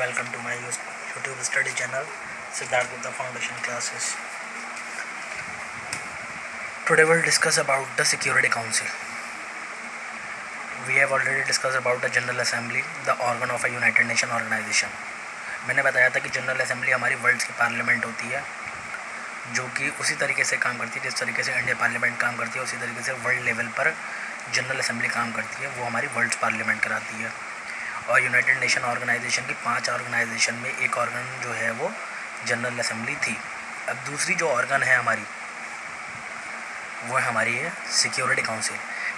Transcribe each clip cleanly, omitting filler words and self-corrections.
welcome to my YouTube study channel Siddharth Gupta Foundation classes. Today we'll discuss about the Security Council. We have already discussed about the General Assembly, the organ of a United Nations organization. मैंने बताया था कि general assembly हमारी world की parliament होती है, जो कि उसी तरीके से काम करती है जिस तरीके से इंडिया पार्लियामेंट काम करती है, उसी तरीके से वर्ल्ड लेवल पर जनरल असेंबली काम करती है. वो हमारी वर्ल्ड पार्लियामेंट कराती है. और यूनाइटेड नेशन ऑर्गेनाइजेशन की 5 ऑर्गेनाइजेशन में एक ऑर्गन जो है वो जनरल असेंबली थी. अब दूसरी जो ऑर्गन है हमारी, वो हमारी है सिक्योरिटी काउंसिल.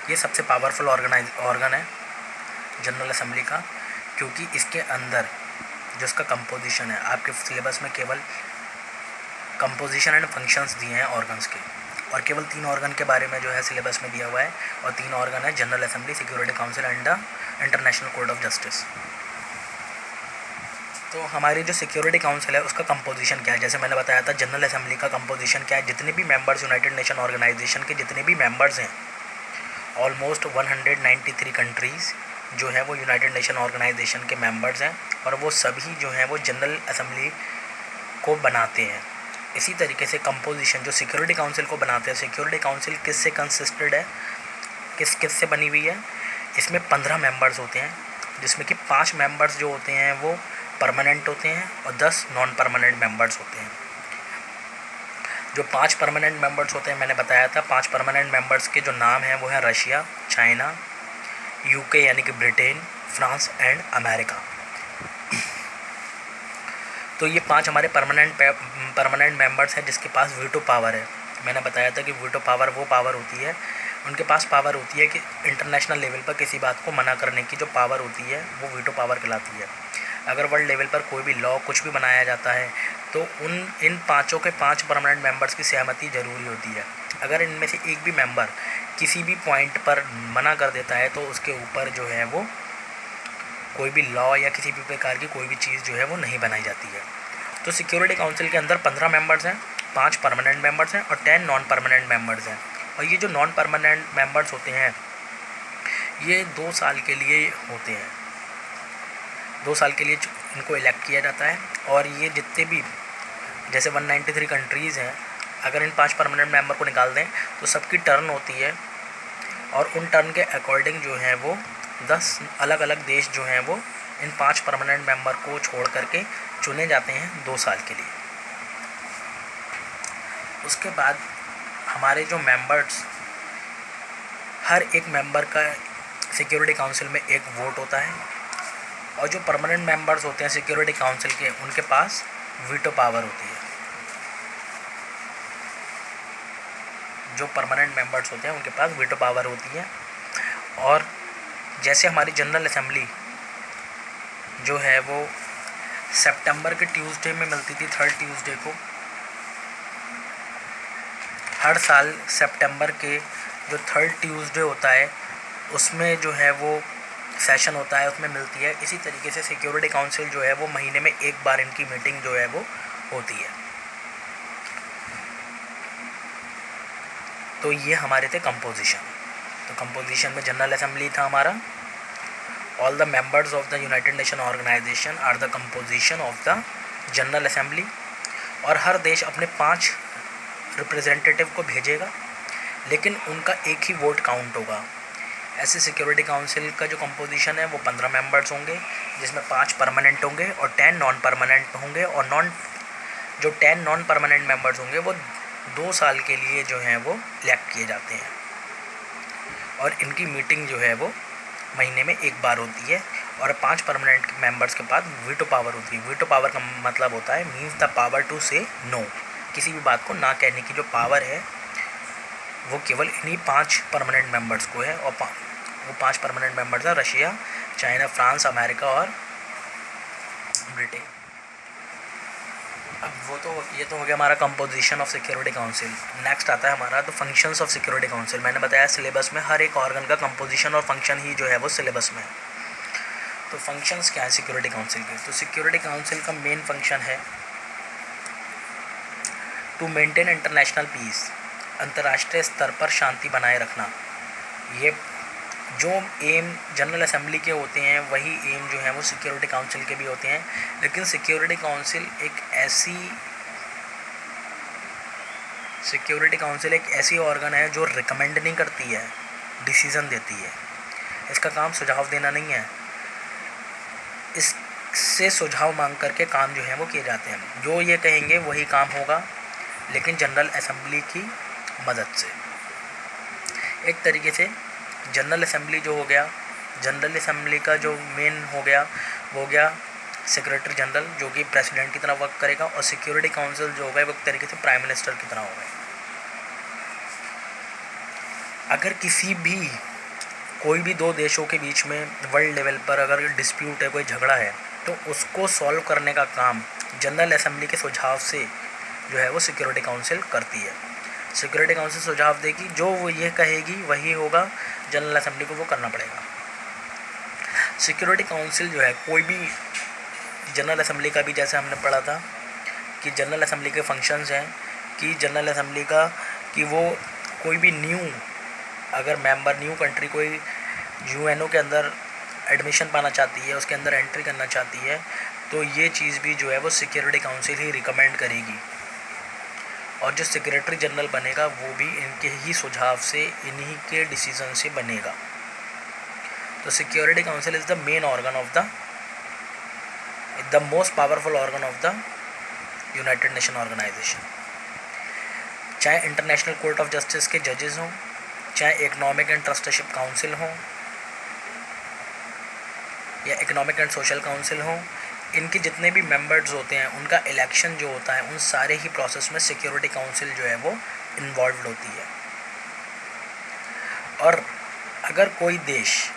ये सबसे पावरफुल ऑर्गन है जनरल असेंबली का, क्योंकि इसके अंदर जो इसका कंपोजिशन है, आपके सिलेबस में केवल कंपोजिशन एंड फंक्शंस दिए हैं ऑर्गन्स के, और केवल 3 ऑर्गन के बारे में जो है सिलेबस में दिया हुआ है. और 3 ऑर्गन है general assembly, security council and the international Court of justice. तो हमारी जो सिक्योरिटी काउंसिल है उसका कंपोजिशन क्या है, जैसे मैंने बताया था जनरल असेंबली का कंपोजिशन क्या है. जितने भी मेंबर्स यूनाइटेड नेशन ऑर्गेनाइजेशन के जितने भी मेंबर्स हैं, ऑलमोस्ट 193 कंट्रीज़ जो है वो यूनाइटेड नेशन ऑर्गेनाइजेशन के मेंबर्स हैं, और वो सभी जो हैं वो जनरल असेंबली को बनाते हैं. इसी तरीके से कंपोजिशन जो सिक्योरिटी काउंसिल को बनाते हैं, सिक्योरिटी काउंसिल किस से कंसिस्टेड है, किस से बनी हुई है. इसमें 15 मेंबर्स होते हैं, जिसमें कि 5 मेंबर्स जो होते हैं वो परमानेंट होते हैं और 10 नॉन परमानेंट मेंबर्स होते हैं. जो 5 परमानेंट मेंबर्स होते हैं, मैंने बताया था 5 परमानेंट मेंबर्स के जो नाम हैं वो हैं रशिया, चाइना, यूके यानी कि ब्रिटेन, फ्रांस एंड अमेरिका. तो ये 5 हमारे परमानेंट मेंबर्स हैं जिसके पास वीटो पावर है. मैंने बताया था कि वीटो पावर वो पावर होती है, उनके पास पावर होती है कि इंटरनेशनल लेवल पर किसी बात को मना करने की जो पावर होती है वो वीटो पावर कहलाती है. अगर वर्ल्ड लेवल पर कोई भी लॉ कुछ भी बनाया जाता है तो इन 5 के 5 परमानेंट मेंबर्स की सहमति ज़रूरी होती है. अगर इनमें से एक भी मेंबर किसी भी पॉइंट पर मना कर देता है तो उसके ऊपर जो है वो कोई भी लॉ या किसी भी प्रकार की कोई भी चीज़ जो है वो नहीं बनाई जाती है. तो सिक्योरिटी काउंसिल के अंदर 15 मेंबर्स हैं, 5 परमानेंट मेंबर्स हैं और 10 नॉन परमानेंट मेंबर्स हैं. और ये जो नॉन परमानेंट मेंबर्स होते हैं ये 2 साल के लिए होते हैं. 2 साल के लिए इनको इलेक्ट किया जाता है. और ये जितने भी जैसे 193 कंट्रीज़ हैं, अगर इन 5 परमानेंट मेंबर को निकाल दें तो सबकी टर्न होती है, और उन टर्न के अकॉर्डिंग जो है वो 10 अलग अलग देश जो हैं वो इन 5 परमानेंट मेंबर को छोड़ करके चुने जाते हैं 2 साल के लिए. उसके बाद हमारे जो मेंबर्स, हर एक मेंबर का सिक्योरिटी काउंसिल में एक वोट होता है, और जो परमानेंट मेंबर्स होते हैं सिक्योरिटी काउंसिल के, उनके पास वीटो पावर होती है. जो परमानेंट मेंबर्स होते हैं उनके पास वीटो पावर होती है. और जैसे हमारी जनरल असेंबली जो है वो सितंबर के ट्यूसडे में मिलती थी, 3rd ट्यूसडे को. हर साल सितंबर के जो 3rd ट्यूसडे होता है उसमें जो है वो सेशन होता है, उसमें मिलती है. इसी तरीके से सिक्योरिटी काउंसिल जो है वो महीने में एक बार इनकी मीटिंग जो है वो होती है. तो ये हमारे थे कंपोजिशन. तो कंपोजिशन में जनरल असेंबली था हमारा. All the members of the United Nation Organisation are the composition of the General Assembly. और हर देश अपने 5 रिप्रेजेंटेटिव को भेजेगा, लेकिन उनका एक ही वोट काउंट होगा. ऐसे सिक्योरिटी काउंसिल का जो कंपोजिशन है वो 15 मेंबर्स होंगे, जिसमें 5 परमानेंट होंगे और 10 नॉन परमानेंट होंगे. और 10 नॉन परमानेंट मेंबर्स होंगे वो 2 साल के लिए जो हैं वो इलेक्ट किए जाते हैं. और इनकी मीटिंग जो है वो महीने में एक बार होती है. और 5 परमानेंट मेंबर्स के पास वीटो पावर होती है. वीटो पावर का मतलब होता है मीन्स द पावर टू से नो. किसी भी बात को ना कहने की जो पावर है वो केवल इन्हीं 5 परमानेंट मेंबर्स को है. और वो 5 परमानेंट मेंबर्स हैं रशिया, चाइना, फ्रांस, अमेरिका और ब्रिटेन. अब ये तो हो गया हमारा composition of security council. Next आता है हमारा the functions of security council. मैंने बताया सिलेबस में हर एक ऑर्गन का कंपोजिशन और फंक्शन ही जो है वो सिलेबस में है. तो फंक्शंस क्या है सिक्योरिटी काउंसिल के? तो सिक्योरिटी काउंसिल का मेन फंक्शन है टू मेंटेन इंटरनेशनल पीस, अंतर्राष्ट्रीय स्तर पर शांति बनाए रखना. ये जो एम जनरल असेंबली के होते हैं वही एम जो है वो सिक्योरिटी काउंसिल के भी होते हैं, लेकिन सिक्योरिटी काउंसिल एक ऐसी ऑर्गन है जो रिकमेंड नहीं करती है, डिसीज़न देती है। इसका काम सुझाव देना नहीं है, इससे सुझाव मांग करके काम जो है वो किए जाते हैं। जो ये कहेंगे वही काम होगा, लेकिन जनरल असेंबली की मदद से। एक तरीके से जनरल असेंबली जो हो गया, जनरल असेंबली का जो मेन हो गया वो हो गया सेक्रेटरी जनरल, जो कि प्रेसिडेंट की तरह वर्क करेगा, और सिक्योरिटी काउंसिल जो होगा वो एक तरीके से प्राइम मिनिस्टर की तरह होगा। अगर कोई भी दो देशों के बीच में वर्ल्ड लेवल पर अगर डिस्प्यूट है, कोई झगड़ा है, तो उसको सॉल्व करने का काम जनरल असेंबली के सुझाव से जो है वो सिक्योरिटी काउंसिल करती है। सिक्योरिटी काउंसिल सुझाव देगी, जो वो ये कहेगी वही होगा, जनरल असेंबली को वो करना पड़ेगा। सिक्योरिटी काउंसिल जो है कोई भी जनरल असेंबली का भी, जैसे हमने पढ़ा था कि जनरल असेंबली के फंक्शंस हैं कि जनरल असेंबली का कि वो कोई भी अगर न्यू कंट्री कोई यूएनओ के अंदर एडमिशन पाना चाहती है, उसके अंदर एंट्री करना चाहती है, तो ये चीज़ भी जो है वो सिक्योरिटी काउंसिल ही रिकमेंड करेगी, और जो सेक्रेटरी जनरल बनेगा वो भी इनके ही सुझाव से, इन्हीं के डिसीजन से बनेगा। तो Security Council is the main organ of the most powerful organ of the United Nation Organisation. चाहे इंटरनेशनल कोर्ट ऑफ जस्टिस के जजेस हों, चाहे इकोनॉमिक एंड ट्रस्टीशिप काउंसिल हो, या इकोनॉमिक एंड सोशल काउंसिल हो, इनके जितने भी मेंबर्स होते हैं उनका इलेक्शन जो होता है, उन सारे ही प्रोसेस में सिक्योरिटी काउंसिल जो है वो इन्वॉल्व होती है। और अगर कोई देश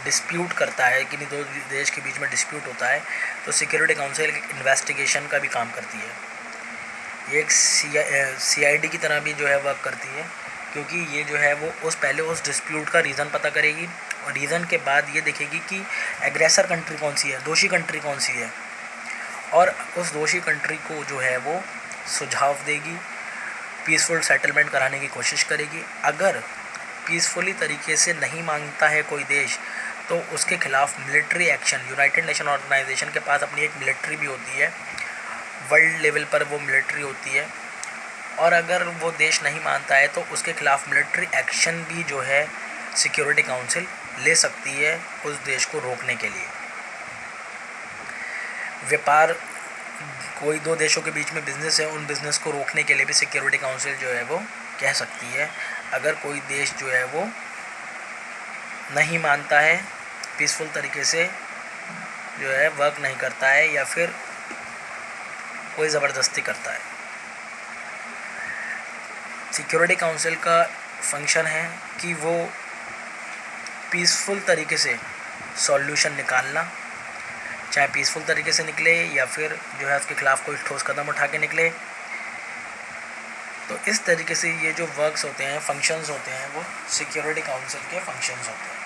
डिस्प्यूट करता है, कि दो देश के बीच में डिस्प्यूट होता है, तो सिक्योरिटी काउंसिल एक इन्वेस्टिगेशन का भी काम करती है। ये एक CID की तरह भी जो है वर्क करती है, क्योंकि ये जो है वो पहले उस डिस्प्यूट का रीज़न पता करेगी, और रीज़न के बाद ये देखेगी कि एग्रेसर कंट्री कौन सी है, दोषी कंट्री कौन सी है, और उस दोषी कंट्री को जो है वो सुझाव देगी, पीसफुल सेटलमेंट कराने की कोशिश करेगी। अगर पीसफुली तरीके से नहीं मांगता है कोई देश, तो उसके खिलाफ military action, United Nation Organisation के पास अपनी एक मिलिट्री भी होती है, वर्ल्ड लेवल पर वो मिलिट्री होती है, और अगर वो देश नहीं मानता है तो उसके खिलाफ मिलिट्री एक्शन भी जो है सिक्योरिटी काउंसिल ले सकती है उस देश को रोकने के लिए। व्यापार, कोई दो देशों के बीच में बिज़नेस है, उन बिज़नेस को रोकने के लिए भी सिक्योरिटी काउंसिल जो है वो कह सकती है। अगर कोई देश जो है वो नहीं मानता है, पीसफुल तरीके से जो है वर्क नहीं करता है, या फिर कोई ज़बरदस्ती करता है। सिक्योरिटी काउंसिल का फंक्शन है कि वो पीसफुल तरीके से सॉल्यूशन निकालना, चाहे पीसफुल तरीके से निकले या फिर जो है उसके खिलाफ कोई ठोस कदम उठा के निकले। तो इस तरीके से ये जो वर्क्स होते हैं, फंक्शंस होते हैं, वो सिक्योरिटी काउंसिल के फंक्शंस होते हैं।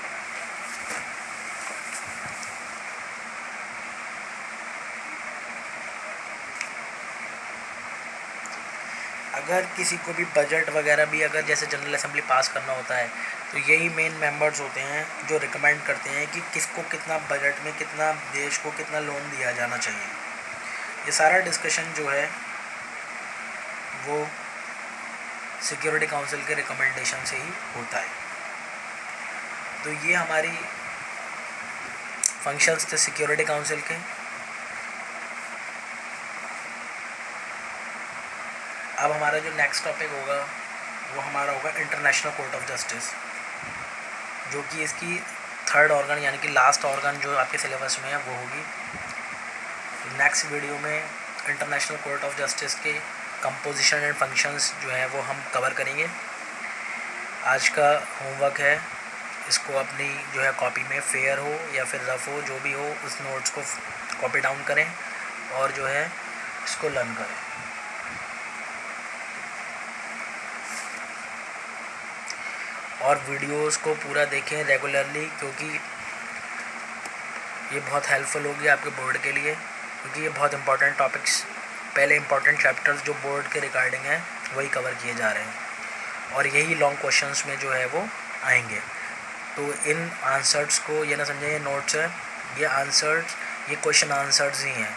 अगर किसी को भी बजट वगैरह भी अगर जैसे जनरल असेंबली पास करना होता है, तो यही मेन मेंबर्स होते हैं जो रिकमेंड करते हैं कि किसको कितना बजट में, कितना देश को कितना लोन दिया जाना चाहिए। ये सारा डिस्कशन जो है वो सिक्योरिटी काउंसिल के रिकमेंडेशन से ही होता है। तो ये हमारी फंक्शंस थे सिक्योरिटी काउंसिल के। अब हमारा जो नेक्स्ट टॉपिक होगा वो हमारा होगा इंटरनेशनल कोर्ट ऑफ जस्टिस, जो कि इसकी थर्ड ऑर्गन यानी कि लास्ट ऑर्गन जो आपके सिलेबस में है वो होगी। नेक्स्ट वीडियो में इंटरनेशनल कोर्ट ऑफ जस्टिस के कंपोजिशन एंड फंक्शंस जो है वो हम कवर करेंगे। आज का होमवर्क है, इसको अपनी जो है कॉपी में फेयर हो या फिर रफ हो, जो भी हो, उस नोट्स को कॉपी डाउन करें और जो है इसको लर्न करें। और वीडियोस को पूरा देखें रेगुलरली, क्योंकि ये बहुत हेल्पफुल होगी आपके बोर्ड के लिए, क्योंकि ये बहुत इंपॉर्टेंट टॉपिक्स, पहले इंपॉर्टेंट चैप्टर्स जो बोर्ड के रिगार्डिंग हैं वही कवर किए जा रहे हैं, और यही लॉन्ग क्वेश्चंस में जो है वो आएंगे। तो इन आंसर्स को ये ना समझें ये नोट्स है, ये आंसर्स, ये क्वेश्चन आंसर्स ही हैं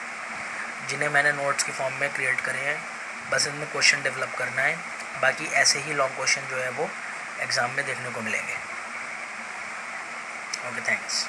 जिन्हें मैंने नोट्स की फॉर्म में क्रिएट करे हैं। बस इनमें क्वेश्चन डेवलप करना है, बाकी ऐसे ही लॉन्ग क्वेश्चन जो है वो एग्ज़ाम में देखने को मिलेंगे। Okay, thanks.